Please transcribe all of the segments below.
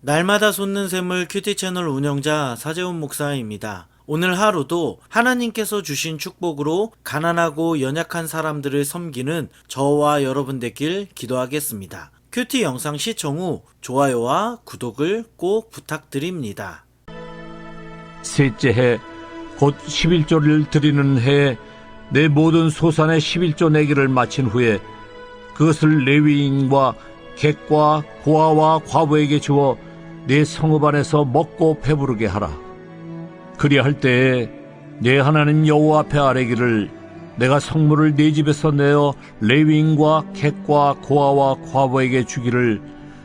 날마다 솟는 샘물 큐티 채널 운영자 사재훈 목사입니다. 오늘 하루도 하나님께서 주신 축복으로 가난하고 연약한 사람들을 섬기는 저와 여러분 되길 기도하겠습니다. 큐티 영상 시청 후 좋아요와 구독을 꼭 부탁드립니다. 셋째 해 곧 11조를 드리는 해에 내 모든 소산의 11조 내기를 마친 후에 그것을 레위인과 객과 고아와 과부에게 주어 내 성읍 안에서 먹고 배부르게 하라. 그리할 때에 내 하나님 여호와 앞에 아뢰기를 내가 성물을 내 집에서 내어 레위인과 객과 고아와 과부에게 주기를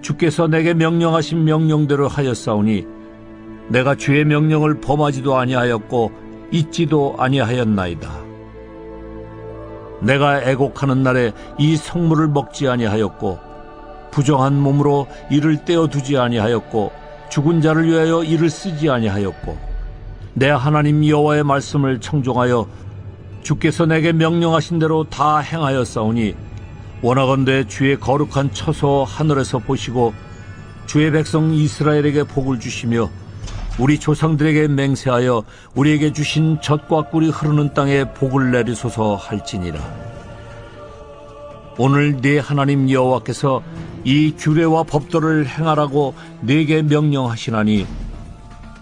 주께서 내게 명령하신 명령대로 하였사오니 내가 주의 명령을 범하지도 아니하였고 잊지도 아니하였나이다. 내가 애곡하는 날에 이 성물을 먹지 아니하였고 부정한 몸으로 이를 떼어두지 아니하였고 죽은 자를 위하여 이를 쓰지 아니하였고 내 하나님 여호와의 말씀을 청종하여 주께서 내게 명령하신 대로 다 행하였사오니 원하건대 주의 거룩한 처소 하늘에서 보시고 주의 백성 이스라엘에게 복을 주시며 우리 조상들에게 맹세하여 우리에게 주신 젖과 꿀이 흐르는 땅에 복을 내리소서 할지니라. 오늘 네 하나님 여호와께서 이 규례와 법도를 행하라고 네게 명령하시나니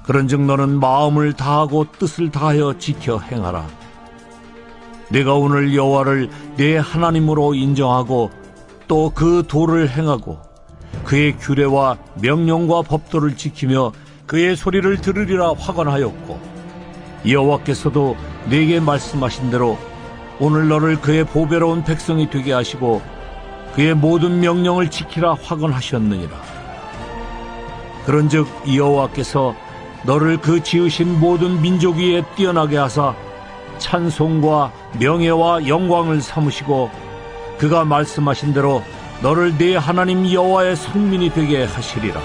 그런즉 너는 마음을 다하고 뜻을 다하여 지켜 행하라. 네가 오늘 여호와를 네 하나님으로 인정하고 또 그 도를 행하고 그의 규례와 명령과 법도를 지키며 그의 소리를 들으리라 확언하였고 여호와께서도 네게 말씀하신 대로 오늘 너를 그의 보배로운 백성이 되게 하시고 그의 모든 명령을 지키라 확언하셨느니라. 그런즉 여호와께서 너를 그 지으신 모든 민족 위에 뛰어나게 하사 찬송과 명예와 영광을 삼으시고 그가 말씀하신 대로 너를 네 하나님 여호와의 성민이 되게 하시리라.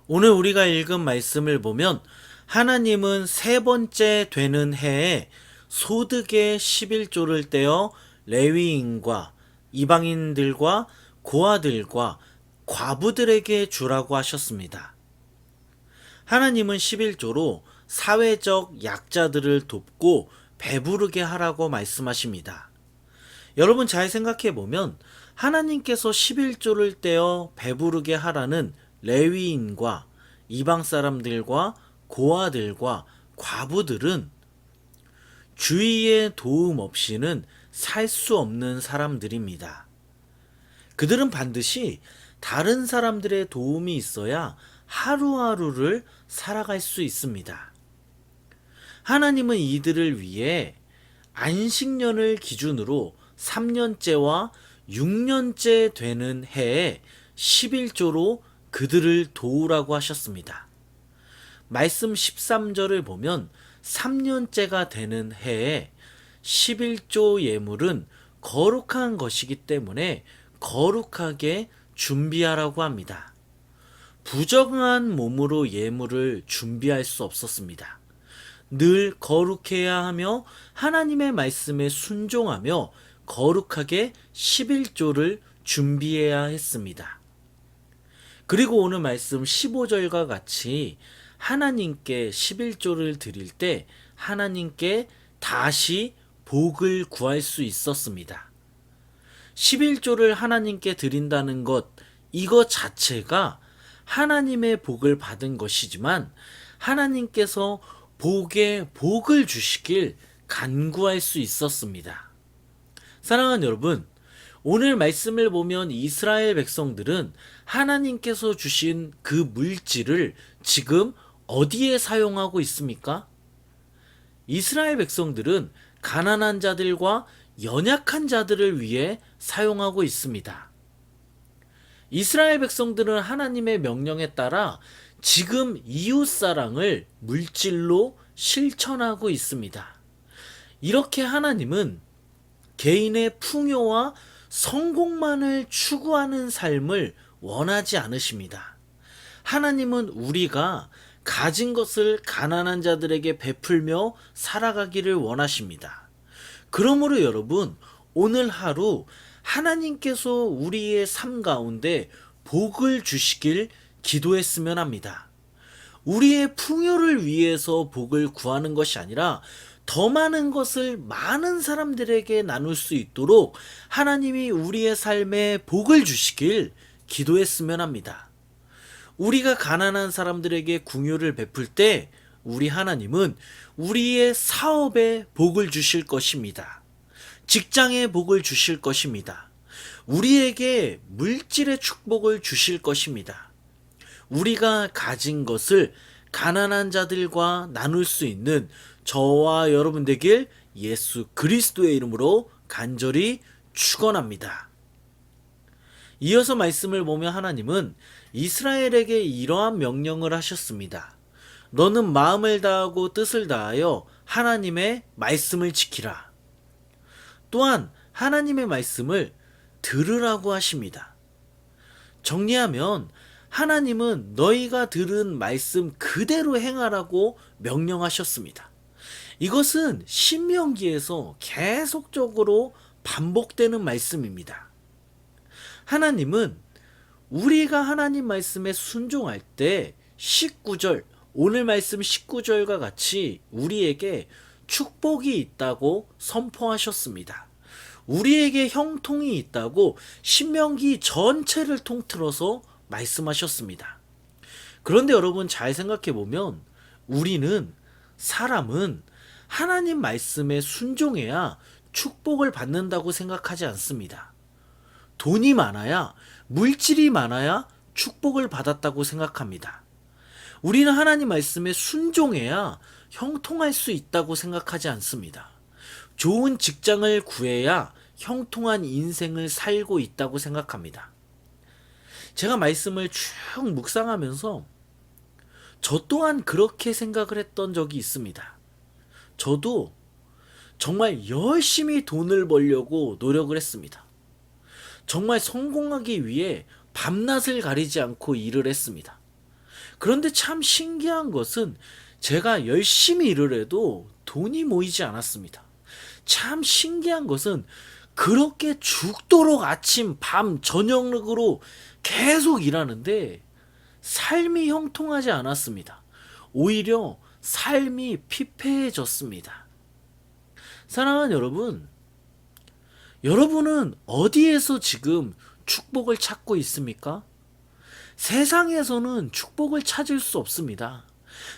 오늘 우리가 읽은 말씀을 보면 하나님은 세 번째 되는 해에 소득의 11조를 떼어 레위인과 이방인들과 고아들과 과부들에게 주라고 하셨습니다. 하나님은 11조로 사회적 약자들을 돕고 배부르게 하라고 말씀하십니다. 여러분 잘 생각해 보면 하나님께서 11조를 떼어 배부르게 하라는 레위인과 이방 사람들과 고아들과 과부들은 주위의 도움 없이는 살 수 없는 사람들입니다. 그들은 반드시 다른 사람들의 도움이 있어야 하루하루를 살아갈 수 있습니다. 하나님은 이들을 위해 안식년을 기준으로 3년째와 6년째 되는 해에 11조로 그들을 도우라고 하셨습니다. 말씀 13절을 보면 3년째가 되는 해에 11조 예물은 거룩한 것이기 때문에 거룩하게 준비하라고 합니다. 부정한 몸으로 예물을 준비할 수 없었습니다. 늘 거룩해야 하며 하나님의 말씀에 순종하며 거룩하게 11조를 준비해야 했습니다. 그리고 오늘 말씀 15절과 같이 하나님께 11조를 드릴 때 하나님께 다시 복을 구할 수 있었습니다. 11조를 하나님께 드린다는 것, 이것 자체가 하나님의 복을 받은 것이지만 하나님께서 복에 복을 주시길 간구할 수 있었습니다. 사랑하는 여러분, 오늘 말씀을 보면 이스라엘 백성들은 하나님께서 주신 그 물질을 지금 어디에 사용하고 있습니까? 이스라엘 백성들은 가난한 자들과 연약한 자들을 위해 사용하고 있습니다. 이스라엘 백성들은 하나님의 명령에 따라 지금 이웃사랑을 물질로 실천하고 있습니다. 이렇게 하나님은 개인의 풍요와 성공만을 추구하는 삶을 원하지 않으십니다. 하나님은 우리가 가진 것을 가난한 자들에게 베풀며 살아가기를 원하십니다. 그러므로 여러분, 오늘 하루 하나님께서 우리의 삶 가운데 복을 주시길 기도했으면 합니다. 우리의 풍요를 위해서 복을 구하는 것이 아니라 더 많은 것을 많은 사람들에게 나눌 수 있도록 하나님이 우리의 삶에 복을 주시길 기도했으면 합니다. 우리가 가난한 사람들에게 궁유를 베풀 때 우리 하나님은 우리의 사업에 복을 주실 것입니다. 직장에 복을 주실 것입니다. 우리에게 물질의 축복을 주실 것입니다. 우리가 가진 것을 가난한 자들과 나눌 수 있는 저와 여러분 되길 예수 그리스도의 이름으로 간절히 축원합니다. 이어서 말씀을 보면 하나님은 이스라엘에게 이러한 명령을 하셨습니다. 너는 마음을 다하고 뜻을 다하여 하나님의 말씀을 지키라. 또한 하나님의 말씀을 들으라고 하십니다. 정리하면 하나님은 너희가 들은 말씀 그대로 행하라고 명령하셨습니다. 이것은 신명기에서 계속적으로 반복되는 말씀입니다. 하나님은 우리가 하나님 말씀에 순종할 때 19절, 오늘 말씀 19절과 같이 우리에게 축복이 있다고 선포하셨습니다. 우리에게 형통이 있다고 신명기 전체를 통틀어서 말씀하셨습니다. 그런데 여러분 잘 생각해 보면 사람은 하나님 말씀에 순종해야 축복을 받는다고 생각하지 않습니다. 돈이 많아야, 물질이 많아야 축복을 받았다고 생각합니다. 우리는 하나님 말씀에 순종해야 형통할 수 있다고 생각하지 않습니다. 좋은 직장을 구해야 형통한 인생을 살고 있다고 생각합니다. 제가 말씀을 쭉 묵상하면서 저 또한 그렇게 생각을 했던 적이 있습니다. 저도 정말 열심히 돈을 벌려고 노력을 했습니다. 정말 성공하기 위해 밤낮을 가리지 않고 일을 했습니다. 그런데 참 신기한 것은 제가 열심히 일을 해도 돈이 모이지 않았습니다. 참 신기한 것은 그렇게 죽도록 아침, 밤, 저녁으로 계속 일하는데 삶이 형통하지 않았습니다. 오히려 삶이 피폐해졌습니다. 사랑하는 여러분, 여러분은 어디에서 지금 축복을 찾고 있습니까? 세상에서는 축복을 찾을 수 없습니다.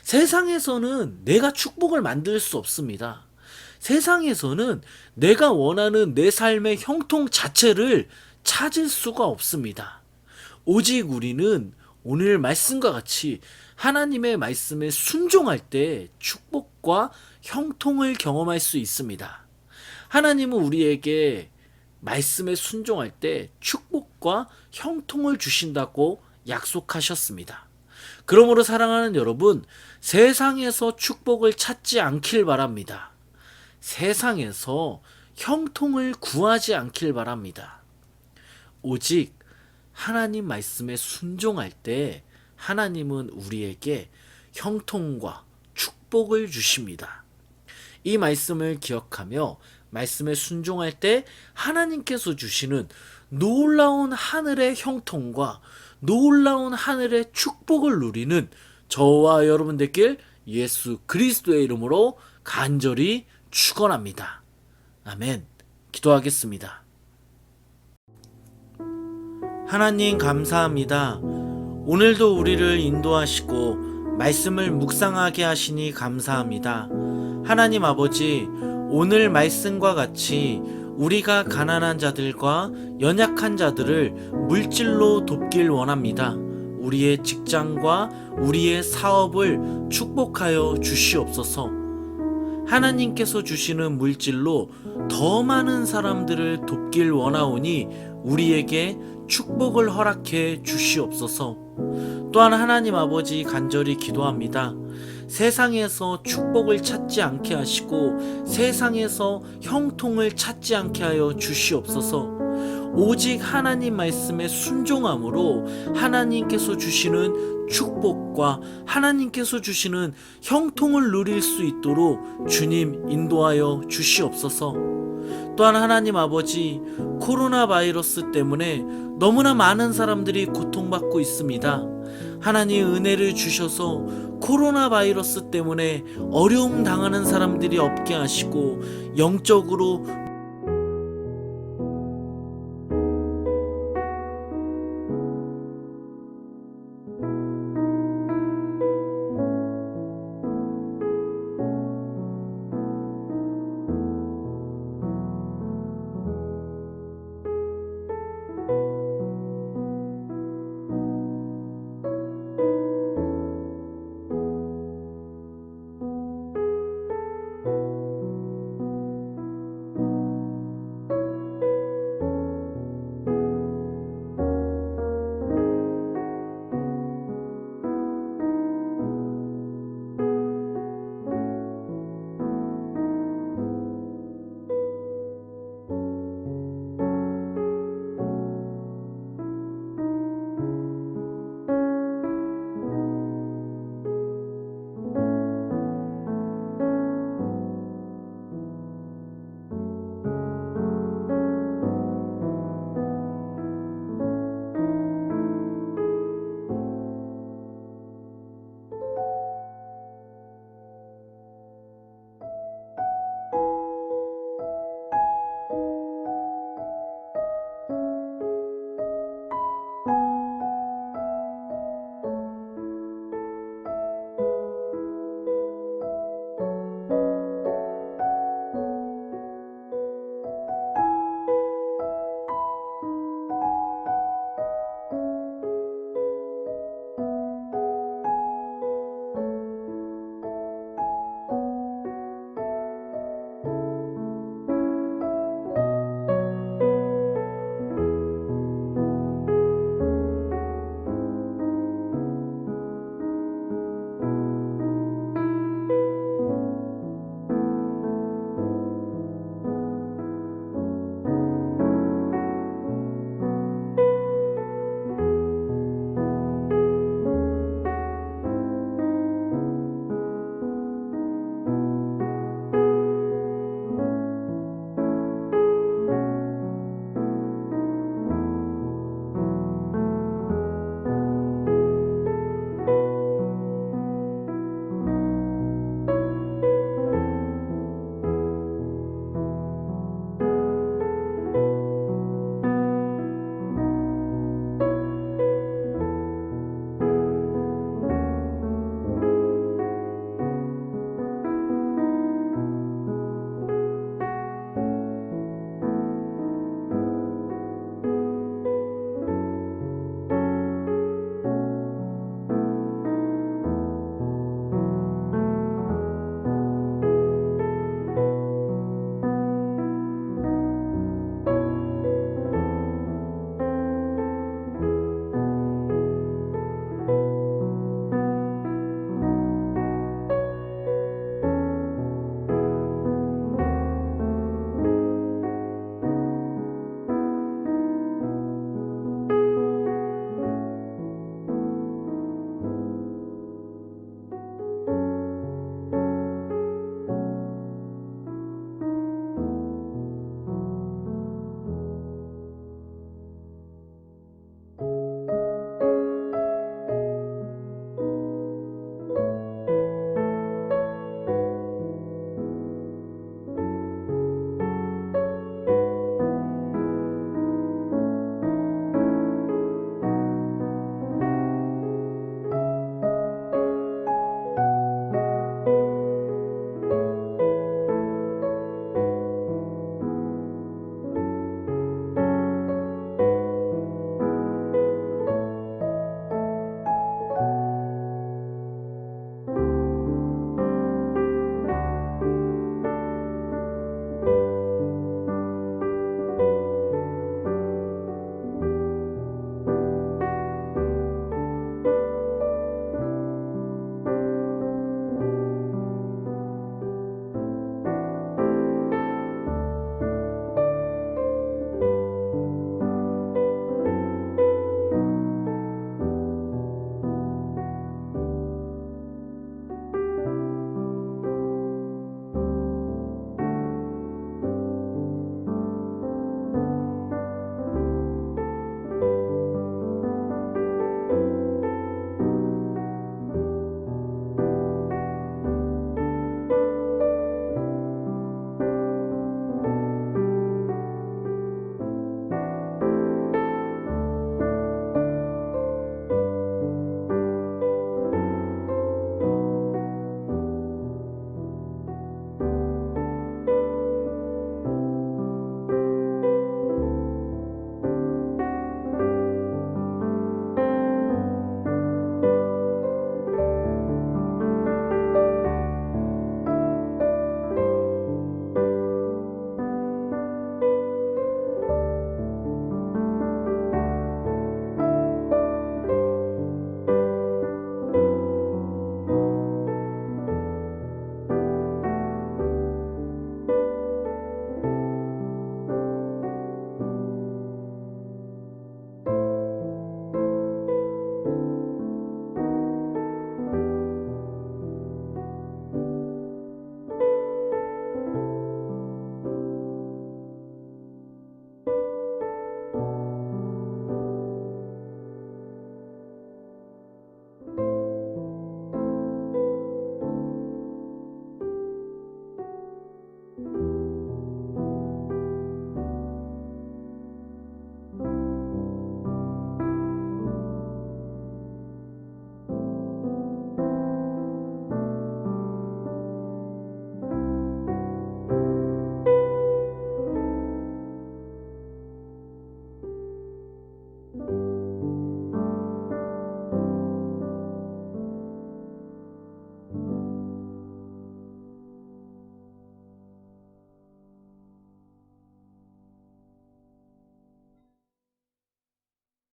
세상에서는 내가 축복을 만들 수 없습니다. 세상에서는 내가 원하는 내 삶의 형통 자체를 찾을 수가 없습니다. 오직 우리는 오늘 말씀과 같이 하나님의 말씀에 순종할 때 축복과 형통을 경험할 수 있습니다. 하나님은 우리에게 말씀에 순종할 때 축복과 형통을 주신다고 약속하셨습니다. 그러므로 사랑하는 여러분, 세상에서 축복을 찾지 않길 바랍니다. 세상에서 형통을 구하지 않길 바랍니다. 오직 하나님 말씀에 순종할 때 하나님은 우리에게 형통과 축복을 주십니다. 이 말씀을 기억하며 말씀에 순종할 때 하나님께서 주시는 놀라운 하늘의 형통과 놀라운 하늘의 축복을 누리는 저와 여러분 되길 예수 그리스도의 이름으로 간절히 축원합니다. 아멘. 기도하겠습니다. 하나님 감사합니다. 오늘도 우리를 인도하시고 말씀을 묵상하게 하시니 감사합니다. 하나님 아버지, 오늘 말씀과 같이 우리가 가난한 자들과 연약한 자들을 물질로 돕길 원합니다. 우리의 직장과 우리의 사업을 축복하여 주시옵소서. 하나님께서 주시는 물질로 더 많은 사람들을 돕길 원하오니 우리에게 축복을 허락해 주시옵소서. 또한 하나님 아버지 간절히 기도합니다. 세상에서 축복을 찾지 않게 하시고 세상에서 형통을 찾지 않게 하여 주시옵소서. 오직 하나님 말씀에 순종함으로 하나님께서 주시는 축복과 하나님께서 주시는 형통을 누릴 수 있도록 주님 인도하여 주시옵소서. 또한 하나님 아버지, 코로나 바이러스 때문에 너무나 많은 사람들이 고통받고 있습니다. 하나님 은혜를 주셔서 코로나 바이러스 때문에 어려움 당하는 사람들이 없게 하시고 영적으로